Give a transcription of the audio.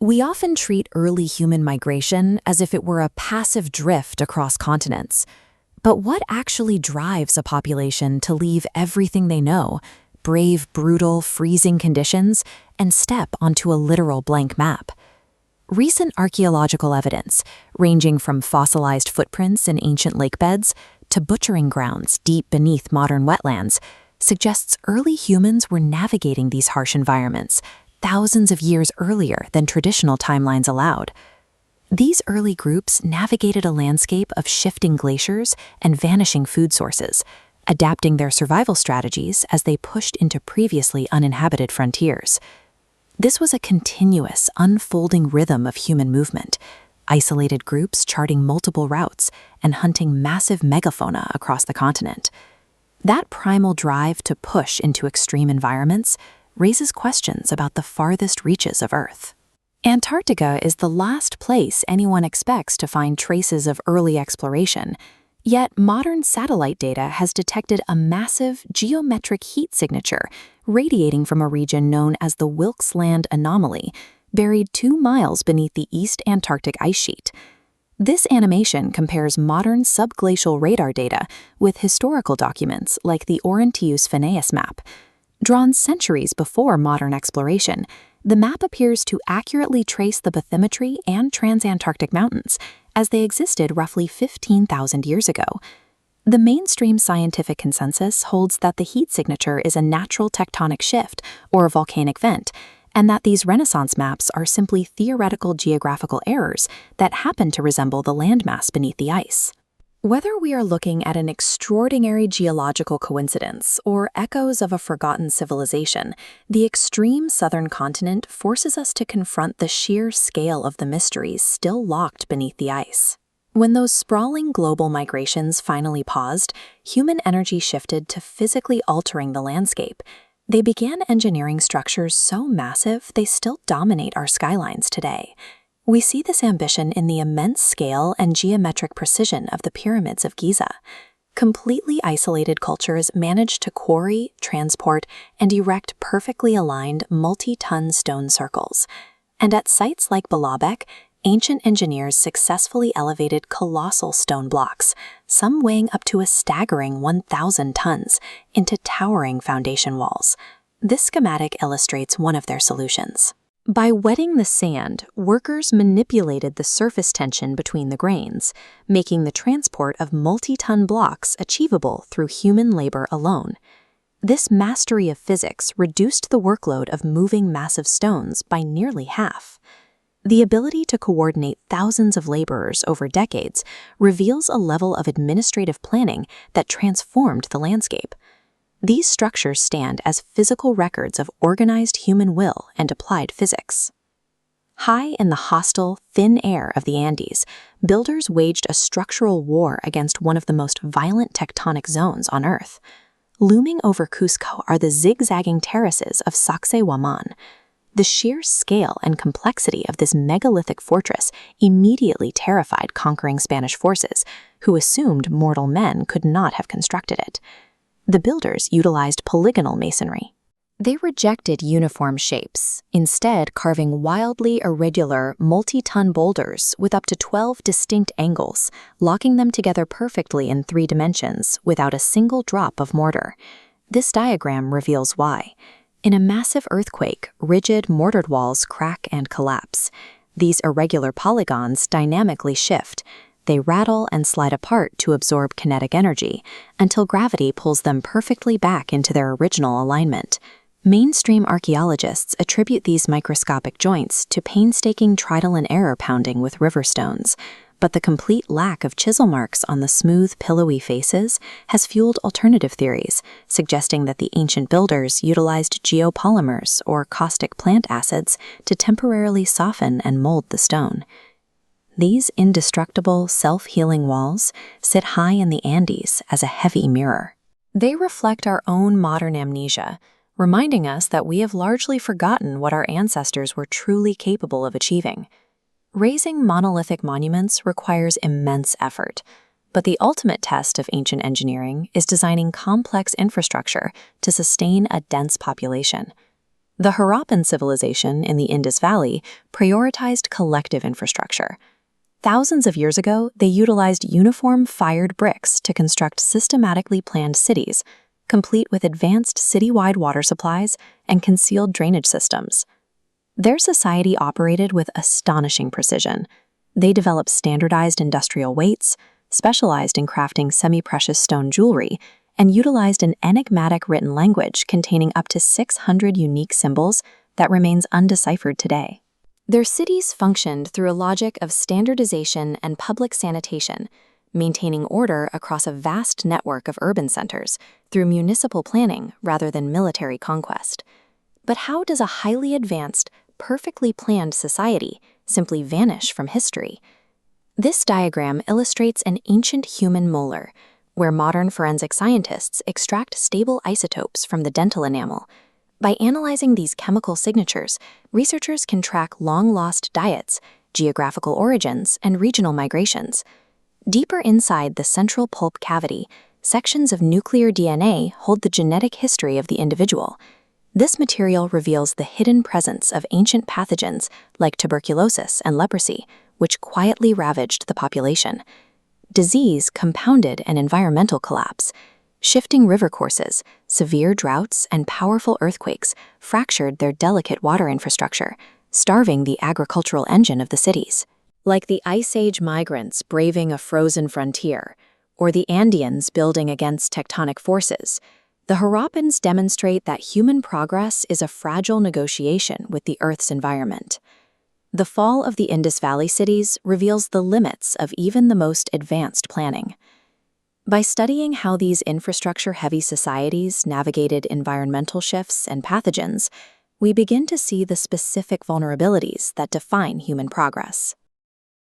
We often treat early human migration as if it were a passive drift across continents. But what actually drives a population to leave everything they know, brave brutal, freezing conditions, and step onto a literal blank map? Recent archaeological evidence, ranging from fossilized footprints in ancient lakebeds to butchering grounds deep beneath modern wetlands, suggests early humans were navigating these harsh environments thousands of years earlier than traditional timelines allowed. These early groups navigated a landscape of shifting glaciers and vanishing food sources, adapting their survival strategies as they pushed into previously uninhabited frontiers. This was a continuous, unfolding rhythm of human movement, isolated groups charting multiple routes and hunting massive megafauna across the continent. That primal drive to push into extreme environments raises questions about the farthest reaches of Earth. Antarctica is the last place anyone expects to find traces of early exploration, yet modern satellite data has detected a massive geometric heat signature radiating from a region known as the Wilkes Land Anomaly, buried 2 miles beneath the East Antarctic ice sheet. This animation compares modern subglacial radar data with historical documents like the Oronce Finé map. Drawn centuries before modern exploration, the map appears to accurately trace the bathymetry and transantarctic mountains as they existed roughly 15,000 years ago. The mainstream scientific consensus holds that the heat signature is a natural tectonic shift or volcanic vent, and that these Renaissance maps are simply theoretical geographical errors that happen to resemble the landmass beneath the ice. Whether we are looking at an extraordinary geological coincidence or echoes of a forgotten civilization, the extreme southern continent forces us to confront the sheer scale of the mysteries still locked beneath the ice. When those sprawling global migrations finally paused, human energy shifted to physically altering the landscape. They began engineering structures so massive they still dominate our skylines today. We see this ambition in the immense scale and geometric precision of the pyramids of Giza. Completely isolated cultures managed to quarry, transport, and erect perfectly aligned multi-ton stone circles. And at sites like Baalbek, ancient engineers successfully elevated colossal stone blocks, some weighing up to a staggering 1,000 tons, into towering foundation walls. This schematic illustrates one of their solutions. By wetting the sand, workers manipulated the surface tension between the grains, making the transport of multi-ton blocks achievable through human labor alone. This mastery of physics reduced the workload of moving massive stones by nearly half. The ability to coordinate thousands of laborers over decades reveals a level of administrative planning that transformed the landscape. These structures stand as physical records of organized human will and applied physics. High in the hostile, thin air of the Andes, builders waged a structural war against one of the most violent tectonic zones on Earth. Looming over Cusco are the zigzagging terraces of Sacsayhuamán. The sheer scale and complexity of this megalithic fortress immediately terrified conquering Spanish forces, who assumed mortal men could not have constructed it. The builders utilized polygonal masonry. They rejected uniform shapes, instead carving wildly irregular, multi-ton boulders with up to 12 distinct angles, locking them together perfectly in 3 dimensions without a single drop of mortar. This diagram reveals why. In a massive earthquake, rigid mortared walls crack and collapse. These irregular polygons dynamically shift. They rattle and slide apart to absorb kinetic energy until gravity pulls them perfectly back into their original alignment. Mainstream archaeologists attribute these microscopic joints to painstaking trial and error pounding with river stones, but the complete lack of chisel marks on the smooth, pillowy faces has fueled alternative theories, suggesting that the ancient builders utilized geopolymers or caustic plant acids to temporarily soften and mold the stone. These indestructible, self-healing walls sit high in the Andes as a heavy mirror. They reflect our own modern amnesia, reminding us that we have largely forgotten what our ancestors were truly capable of achieving. Raising monolithic monuments requires immense effort, but the ultimate test of ancient engineering is designing complex infrastructure to sustain a dense population. The Harappan civilization in the Indus Valley prioritized collective infrastructure. Thousands of years ago, they utilized uniform fired bricks to construct systematically planned cities, complete with advanced citywide water supplies and concealed drainage systems. Their society operated with astonishing precision. They developed standardized industrial weights, specialized in crafting semi-precious stone jewelry, and utilized an enigmatic written language containing up to 600 unique symbols that remains undeciphered today. Their cities functioned through a logic of standardization and public sanitation, maintaining order across a vast network of urban centers through municipal planning rather than military conquest. But how does a highly advanced, perfectly planned society simply vanish from history? This diagram illustrates an ancient human molar, where modern forensic scientists extract stable isotopes from the dental enamel. By analyzing these chemical signatures, researchers can track long-lost diets, geographical origins, and regional migrations. Deeper inside the central pulp cavity, sections of nuclear DNA hold the genetic history of the individual. This material reveals the hidden presence of ancient pathogens like tuberculosis and leprosy, which quietly ravaged the population. Disease compounded an environmental collapse. Shifting river courses, severe droughts, and powerful earthquakes fractured their delicate water infrastructure, starving the agricultural engine of the cities. Like the Ice Age migrants braving a frozen frontier, or the Andeans building against tectonic forces, the Harappans demonstrate that human progress is a fragile negotiation with the Earth's environment. The fall of the Indus Valley cities reveals the limits of even the most advanced planning. By studying how these infrastructure-heavy societies navigated environmental shifts and pathogens, we begin to see the specific vulnerabilities that define human progress.